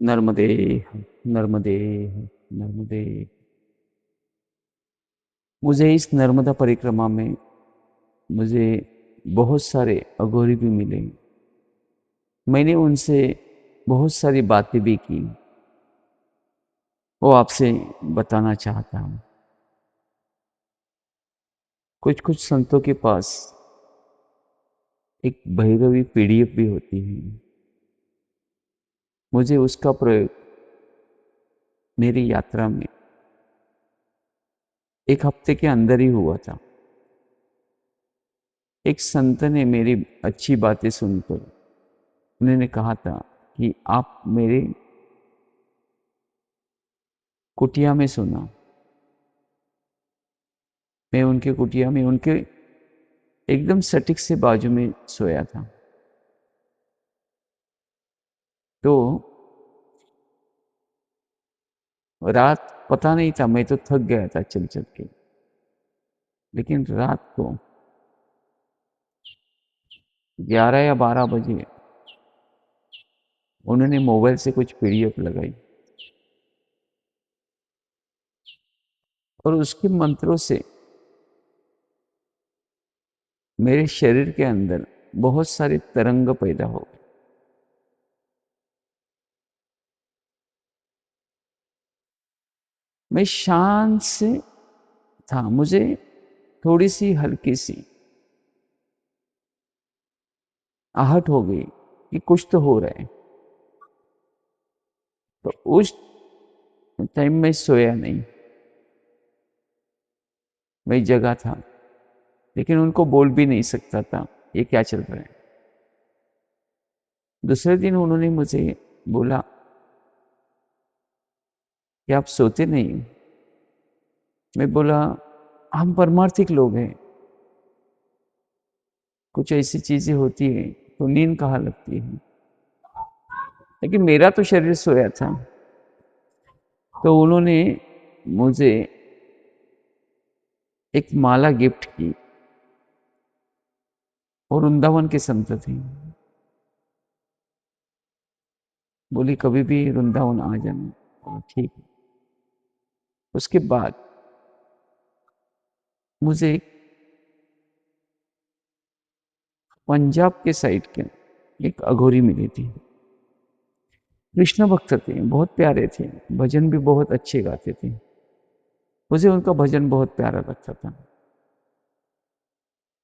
नर्मदे, नर्मदे, नर्मदे। मुझे इस नर्मदा परिक्रमा में मुझे बहुत सारे अघोरी भी मिले। मैंने उनसे बहुत सारी बातें भी की। वो आपसे बताना चाहता हूँ। कुछ कुछ संतों के पास एक भैरवी पीडीएफ भी होती है। मुझे उसका प्रयोग मेरी यात्रा में एक हफ्ते के अंदर ही हुआ था। एक संत ने मेरी अच्छी बातें सुनकर उन्होंने कहा था कि आप मेरे कुटिया में सुना। मैं उनके कुटिया में उनके एकदम सटीक से बाजू में सोया था। तो रात पता नहीं था, मैं तो थक गया था चल चल के। लेकिन रात को 11 या 12 बजे उन्होंने मोबाइल से कुछ पीडीएफ लगाई और उसके मंत्रों से मेरे शरीर के अंदर बहुत सारे तरंग पैदा हो गए। मैं शांत से था। मुझे थोड़ी सी हल्की सी आहट हो गई कि कुछ तो हो रहा है। तो उस टाइम में सोया नहीं, मैं जगा था। लेकिन उनको बोल भी नहीं सकता था ये क्या चल रहा है। दूसरे दिन उन्होंने मुझे बोला कि आप सोते नहीं। मैं बोला हम परमार्थिक लोग हैं, कुछ ऐसी चीजें होती है तो नींद कहाँ लगती है। लेकिन मेरा तो शरीर सोया था। तो उन्होंने मुझे एक माला गिफ्ट की और वृंदावन के संत थे। बोली कभी भी वृंदावन आ जाना। और ठीक है। उसके बाद मुझे पंजाब के साइड के एक अघोरी मिली थी। कृष्ण भक्त थे, बहुत प्यारे थे, भजन भी बहुत अच्छे गाते थे। मुझे उनका भजन बहुत प्यारा लगता था।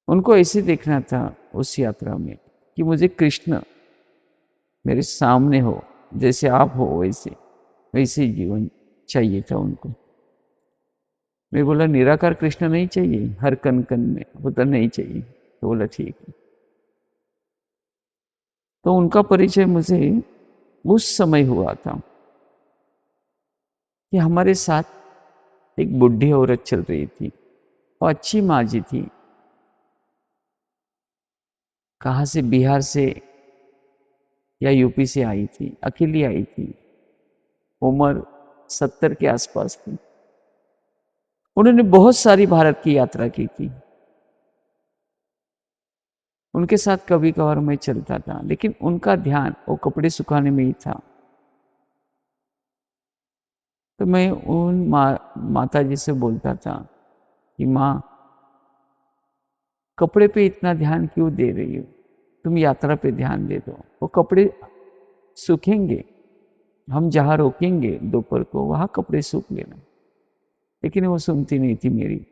उनको ऐसे देखना था उस यात्रा में कि मुझे कृष्ण मेरे सामने हो, जैसे आप हो वैसे वैसे ही जीवन चाहिए था उनको। मैं बोला निराकार कृष्ण नहीं चाहिए, हर कण कण में वो तो नहीं चाहिए। तो बोला ठीक है। तो उनका परिचय मुझे उस समय हुआ था कि हमारे साथ एक बुढ़ी औरत चल रही थी। वो अच्छी माँ जी थी। कहाँ से, बिहार से या यूपी से आई थी, अकेली आई थी। उम्र 70 के आसपास थी। उन्होंने बहुत सारी भारत की यात्रा की थी। उनके साथ कभी कभार मैं चलता था, लेकिन उनका ध्यान वो कपड़े सुखाने में ही था। तो मैं उन माता जी से बोलता था कि माँ, कपड़े पे इतना ध्यान क्यों दे रही हो? तुम यात्रा पे ध्यान दे दो, वो कपड़े सूखेंगे। हम जहाँ रोकेंगे दोपहर को वहां कपड़े सूख लेना। लेकिन वो सुनती नहीं थी मेरी।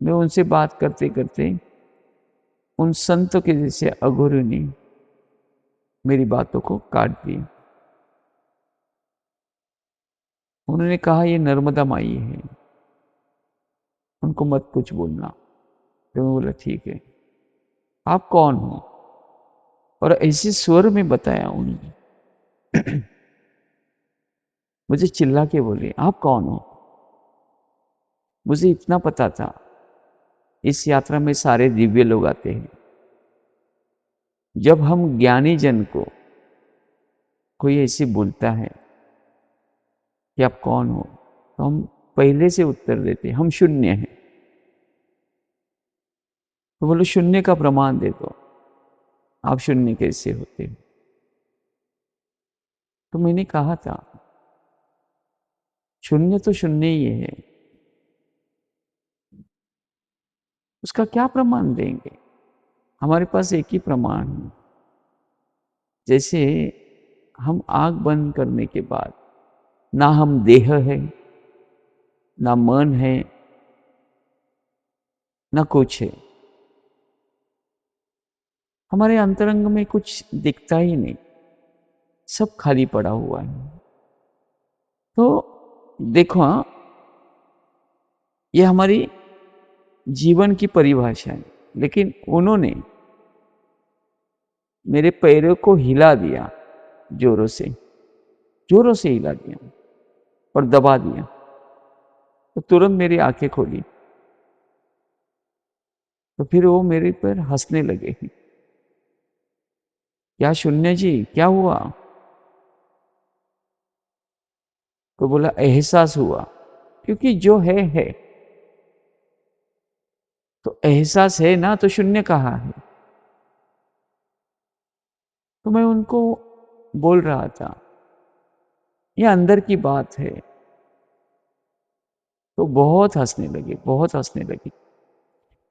मैं उनसे बात करते करते उन संतों के जैसे अघोरी ने मेरी बातों को काट दिया। उन्होंने कहा ये नर्मदा माई है, उनको मत कुछ बोलना। तो मैं बोला ठीक है। आप कौन हो? और ऐसे स्वर में बताया उन्होंने। मुझे चिल्ला के बोले आप कौन हो? मुझे इतना पता था इस यात्रा में सारे दिव्य लोग आते हैं। जब हम ज्ञानी जन को कोई ऐसे बोलता है कि आप कौन हो, तो हम पहले से उत्तर देते हम शून्य हैं। तो बोलो शून्य का प्रमाण दे दो, आप शून्य कैसे होते हो? तो मैंने कहा था शून्य तो शून्य ही है, उसका क्या प्रमाण देंगे? हमारे पास एक ही प्रमाण है। जैसे हम आंख बंद करने के बाद ना हम देह है, ना मन है, ना कुछ है, हमारे अंतरंग में कुछ दिखता ही नहीं, सब खाली पड़ा हुआ है। तो देखो, हाँ, ये हमारी जीवन की परिभाषा है, लेकिन उन्होंने मेरे पैरों को हिला दिया, जोरों से, जोरों से हिला दिया और दबा दिया, तो तुरंत मेरी आंखें खोली। तो फिर वो मेरे पर हंसने लगे, क्या शून्य जी क्या हुआ? तो बोला एहसास हुआ, क्योंकि जो है। तो एहसास है ना, तो शून्य कहाँ है? तो मैं उनको बोल रहा था ये अंदर की बात है। तो बहुत हंसने लगे, बहुत हंसने लगे,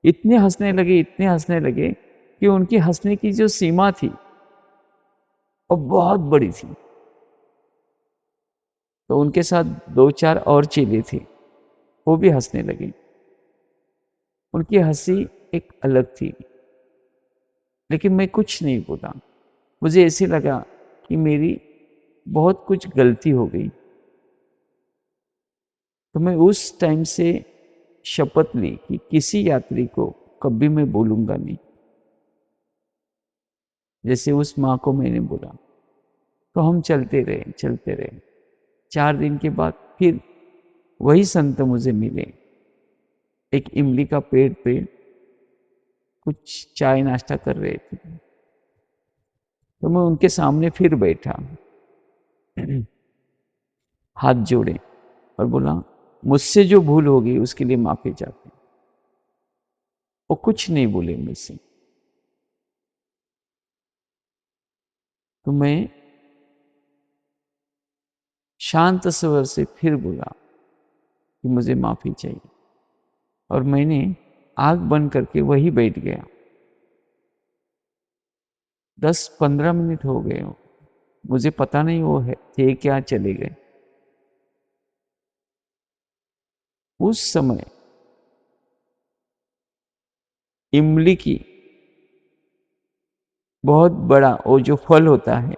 इतने हंसने लगे, इतने हंसने लगे कि उनकी हंसने की जो सीमा थी वो बहुत बड़ी थी। तो उनके साथ दो चार और चेले थे, वो भी हंसने लगे। उनकी हंसी एक अलग थी, लेकिन मैं कुछ नहीं बोला। मुझे ऐसे लगा कि मेरी बहुत कुछ गलती हो गई। तो मैं उस टाइम से शपथ ली कि किसी यात्री को कभी मैं बोलूंगा नहीं, जैसे उस माँ को मैंने बोला। तो हम चलते रहे, चलते रहे। 4 दिन के बाद फिर वही संत मुझे मिले, एक इमली का पेड़ पे कुछ चाय नाश्ता कर रहे थे। तो मैं उनके सामने फिर बैठा, हाथ जोड़े और बोला मुझसे जो भूल होगी उसके लिए माफी चाहते हैं। वो कुछ नहीं बोले मुझसे। तो मैं शांत स्वर से फिर बोला कि मुझे माफी चाहिए, और मैंने आंख बंद करके वही बैठ गया। 10-15 मिनट हो गए हो, मुझे पता नहीं वो है थे क्या, चले गए। उस समय इमली की बहुत बड़ा वो जो फल होता है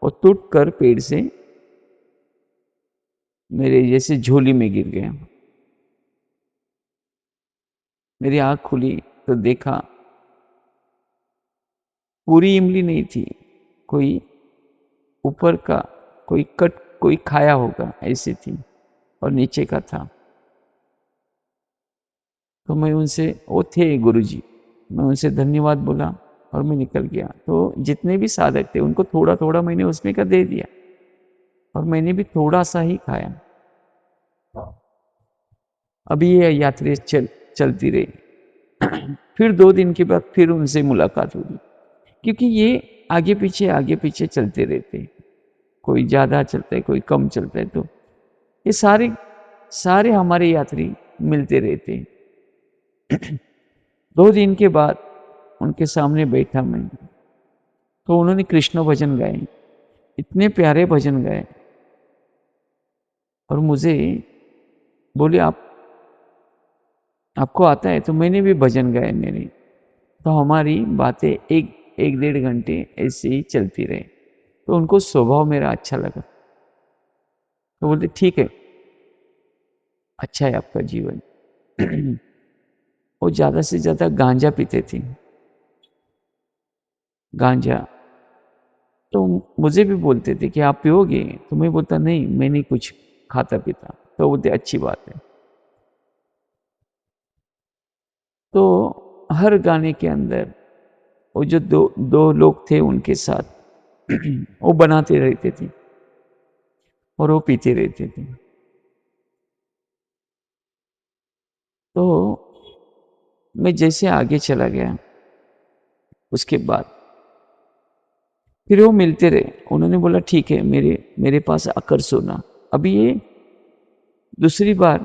वो टूट कर पेड़ से मेरे जैसे झोली में गिर गया। मेरी आंख खुली तो देखा पूरी इमली नहीं थी, कोई ऊपर का कोई कट, कोई खाया होगा ऐसी थी, और नीचे का था। तो मैं उनसे, वो थे गुरुजी, मैं उनसे धन्यवाद बोला और मैं निकल गया। तो जितने भी साधक थे उनको थोड़ा थोड़ा मैंने उसमें का दे दिया, और मैंने भी थोड़ा सा ही खाया। अभी ये यात्रा चलती रही। फिर 2 दिन के बाद फिर उनसे मुलाकात हुई, क्योंकि ये आगे पीछे चलते रहते, कोई ज्यादा चलता है, कोई कम चलता है। तो ये सारे सारे हमारे यात्री मिलते रहते। 2 दिन के बाद उनके सामने बैठा मैं, तो उन्होंने कृष्ण भजन गाए, इतने प्यारे भजन गाए। और मुझे बोले आप, आपको आता है? तो मैंने भी भजन गाए मेरे। तो हमारी बातें एक 1-1.5 घंटे ऐसे ही चलती रही। तो उनको स्वभाव मेरा अच्छा लगा। तो बोलते ठीक है, अच्छा है आपका जीवन। वो ज्यादा से ज्यादा गांजा पीते थे, गांजा। तो मुझे भी बोलते थे कि आप पियोगे? तो मैं बोलता नहीं, मैं नहीं कुछ खाता पीता। तो बोलते अच्छी बात है। तो हर गाने के अंदर वो जो दो दो लोग थे उनके साथ वो बनाते रहते थे और वो पीते रहते थे। तो मैं जैसे आगे चला गया, उसके बाद फिर वो मिलते रहे। उन्होंने बोला ठीक है, मेरे मेरे पास आकर सोना। अभी ये दूसरी बार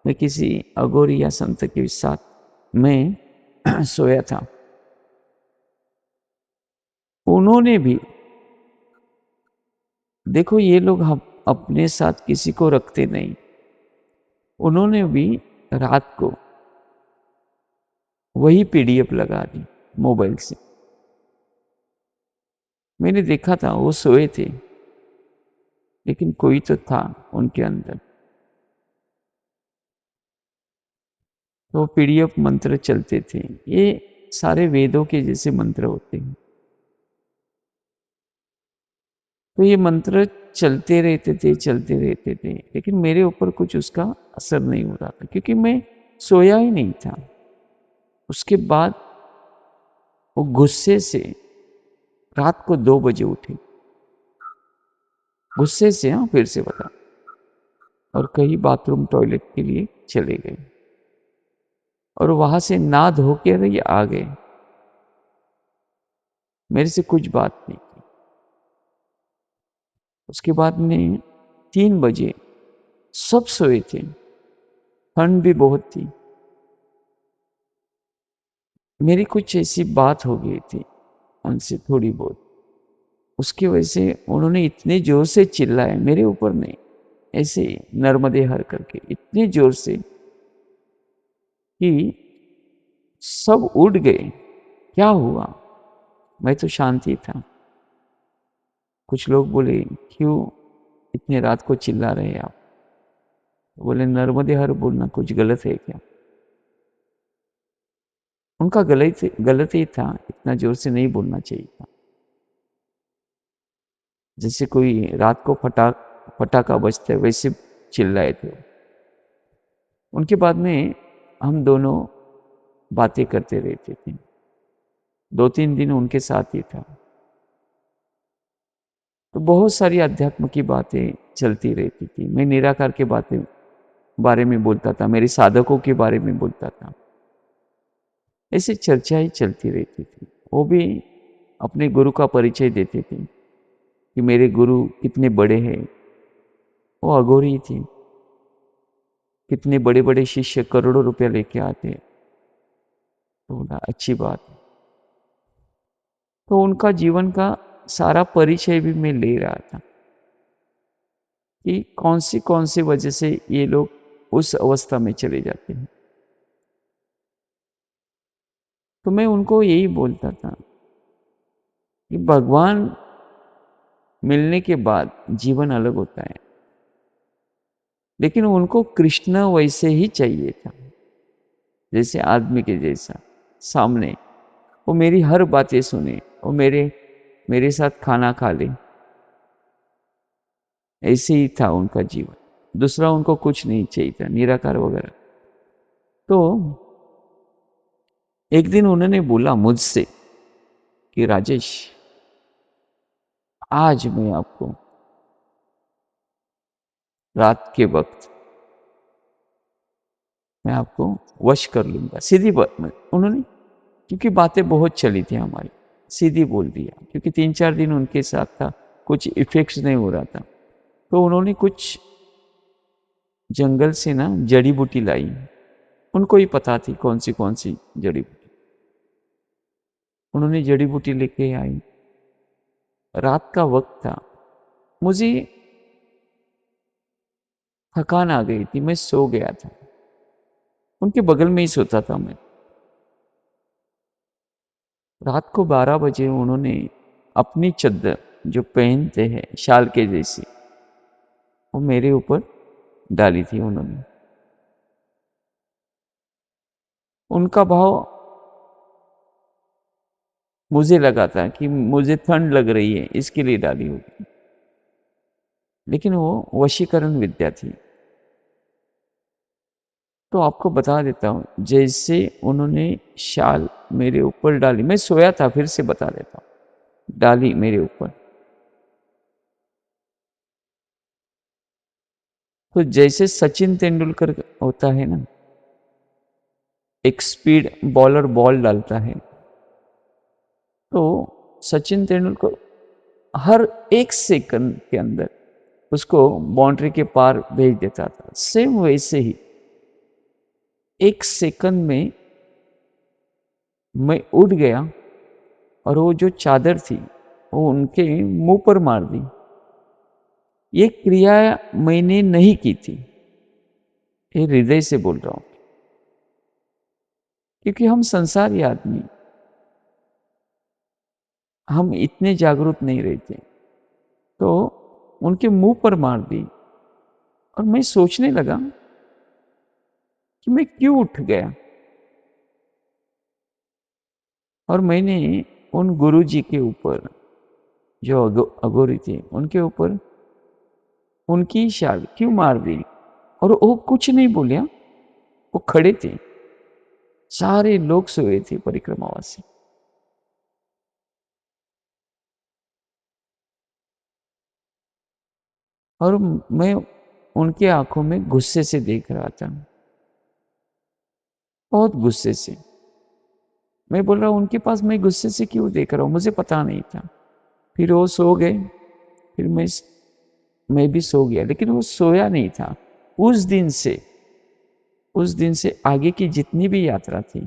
मैं किसी अघोरी या संत के साथ मैं सोया था। उन्होंने भी, देखो ये लोग हम अपने साथ किसी को रखते नहीं, उन्होंने भी रात को वही पीडीएफ लगा दी मोबाइल से। मैंने देखा था वो सोए थे, लेकिन कोई तो था उनके अंदर। तो पीडीएफ मंत्र चलते थे, ये सारे वेदों के जैसे मंत्र होते हैं। तो ये मंत्र चलते रहते थे, चलते रहते थे, लेकिन मेरे ऊपर कुछ उसका असर नहीं हो रहा था, क्योंकि मैं सोया ही नहीं था। उसके बाद वो गुस्से से रात को 2 बजे उठे, गुस्से से, हाँ फिर से बता, और कहीं बाथरूम टॉयलेट के लिए चले गए, और वहां से ना धो के ये आ गए, मेरे से कुछ बात नहीं की। उसके बाद में 3 बजे सब सोए थे, ठंड भी बहुत थी, मेरी कुछ ऐसी बात हो गई थी उनसे थोड़ी बहुत, उसकी वजह से उन्होंने इतने जोर से चिल्लाए मेरे ऊपर, नहीं ऐसे नर्मदे हर करके इतने जोर से कि सब उठ गए। क्या हुआ? मैं तो शांति था। कुछ लोग बोले क्यों इतने रात को चिल्ला रहे हैं आप? बोले नर्मदे हर बोलना कुछ गलत है क्या? उनका गलत ही था, इतना जोर से नहीं बोलना चाहिए था। जैसे कोई रात को फटाका बजता है वैसे चिल्लाए थे। उनके बाद में हम दोनों बातें करते रहते थे, 2-3 दिन उनके साथ ही था। तो बहुत सारी अध्यात्म की बातें चलती रहती थी। मैं निराकार के बारे में बोलता था, मेरे साधकों के बारे में बोलता था, ऐसे चर्चा ही चलती रहती थी। वो भी अपने गुरु का परिचय देते थे कि मेरे गुरु कितने बड़े हैं। वो अघोरी थी, कितने बड़े बड़े शिष्य करोड़ों रुपया लेके आते। तो बोला अच्छी बात है। तो उनका जीवन का सारा परिचय भी मैं ले रहा था कि कौन सी वजह से ये लोग उस अवस्था में चले जाते हैं। तो मैं उनको यही बोलता था कि भगवान मिलने के बाद जीवन अलग होता है, लेकिन उनको कृष्ण वैसे ही चाहिए था, जैसे आदमी के जैसा सामने। वो मेरी हर बातें सुने, वो मेरे साथ खाना खा ले, ऐसे ही था उनका जीवन। दूसरा उनको कुछ नहीं चाहिए था, निराकार वगैरह। तो एक दिन उन्होंने बोला मुझसे कि राजेश, आज मैं आपको रात के वक्त मैं आपको वश कर लूंगा। सीधी बात में उन्होंने, क्योंकि बातें बहुत चली थी हमारी, सीधी बोल दिया, क्योंकि 3-4 दिन उनके साथ था, कुछ इफेक्ट्स नहीं हो रहा था। तो उन्होंने कुछ जंगल से ना जड़ी बूटी लाई, उनको ही पता थी कौन सी जड़ी बूटी। उन्होंने जड़ी बूटी लेके आई, रात का वक्त था, मुझे थकान आ गई थी, मैं सो गया था, उनके बगल में ही सोता था मैं। रात को 12 बजे उन्होंने अपनी चद्दर जो पहनते हैं शाल के जैसी, वो मेरे ऊपर डाली थी उन्होंने। उनका भाव, मुझे लगा था कि मुझे ठंड लग रही है इसके लिए डाली होगी, लेकिन वो वशीकरण विद्या थी। तो आपको बता देता हूँ, जैसे उन्होंने शाल मेरे ऊपर डाली, मैं सोया था, फिर से बता देता हूँ, डाली मेरे ऊपर, तो जैसे सचिन तेंदुलकर होता है ना, एक स्पीड बॉलर बॉल डालता है, तो सचिन तेंदुलकर हर एक सेकंड के अंदर उसको बाउंड्री के पार भेज देता था। सेम वैसे ही एक सेकंड में मैं उठ गया और वो जो चादर थी वो उनके मुंह पर मार दी। ये क्रिया मैंने नहीं की थी, ये हृदय से बोल रहा हूं, क्योंकि हम संसारी आदमी, हम इतने जागरूक नहीं रहते। तो उनके मुंह पर मार दी और मैं सोचने लगा कि मैं क्यों उठ गया। और मैंने उन गुरुजी के ऊपर, जो अघोरी थे, उनके ऊपर उनकी शाल क्यों मार दी। और वो कुछ नहीं बोलिया, वो खड़े थे, सारे लोग सोए थे परिक्रमावासी। और मैं उनके आंखों में गुस्से से देख रहा था, बहुत गुस्से से। मैं बोल रहा हूं उनके पास मैं गुस्से से क्यों देख रहा हूं, मुझे पता नहीं था। फिर वो सो गए, फिर मैं भी सो गया, लेकिन वो सोया नहीं था। उस दिन से उस दिन से आगे की जितनी भी यात्रा थी,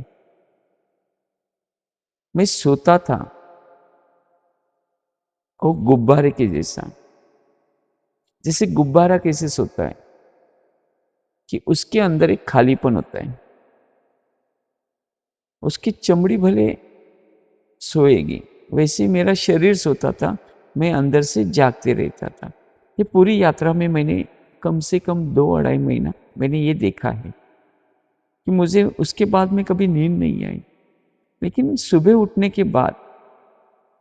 मैं सोता था वो गुब्बारे के जैसा। जैसे गुब्बारा कैसे सोता है कि उसके अंदर एक खालीपन होता है, उसकी चमड़ी भले सोएगी, वैसे ही मेरा शरीर सोता था, मैं अंदर से जागते रहता था। ये पूरी यात्रा में मैंने कम से कम 2-2.5 महीना मैंने ये देखा है कि मुझे उसके बाद में कभी नींद नहीं आई। लेकिन सुबह उठने के बाद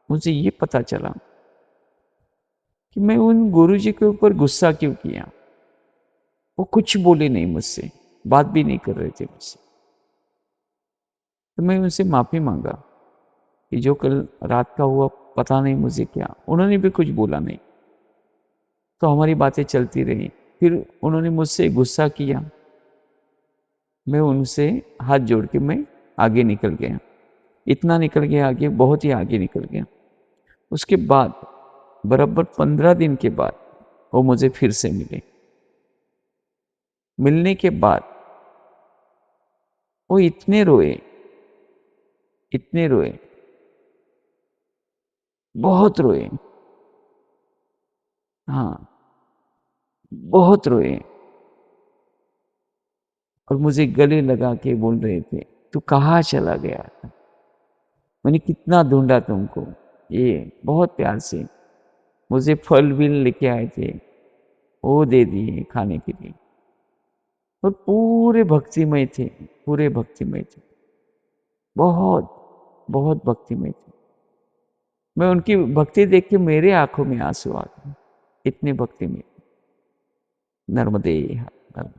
मुझे ये पता चला कि मैं उन गुरुजी के ऊपर गुस्सा क्यों किया। वो कुछ बोले नहीं मुझसे, बात भी नहीं कर रहे थे मुझसे। तो मैं उनसे माफी मांगा कि जो कल रात का हुआ पता नहीं मुझे क्या। उन्होंने भी कुछ बोला नहीं, तो हमारी बातें चलती रही। फिर उन्होंने मुझसे गुस्सा किया, मैं उनसे हाथ जोड़ के मैं आगे निकल गया। इतना निकल गया आगे, बहुत ही आगे निकल गया। उसके बाद बराबर 15 दिन के बाद वो मुझे फिर से मिले। मिलने के बाद वो इतने रोए, इतने रोए, बहुत रोए। हाँ, बहुत रोए। और मुझे गले लगा के बोल रहे थे, तू कहाँ चला गया था, मैंने कितना ढूंढा तुमको। ये बहुत प्यार से मुझे फल भी लेके आए थे, वो दे दिए खाने के लिए। और पूरे भक्तिमय थे, पूरे भक्तिमय थे, बहुत बहुत भक्तिमय थे। मैं उनकी भक्ति देख के मेरे आंखों में आंसू आ गए, इतने भक्तिमय। नर्मदे हर।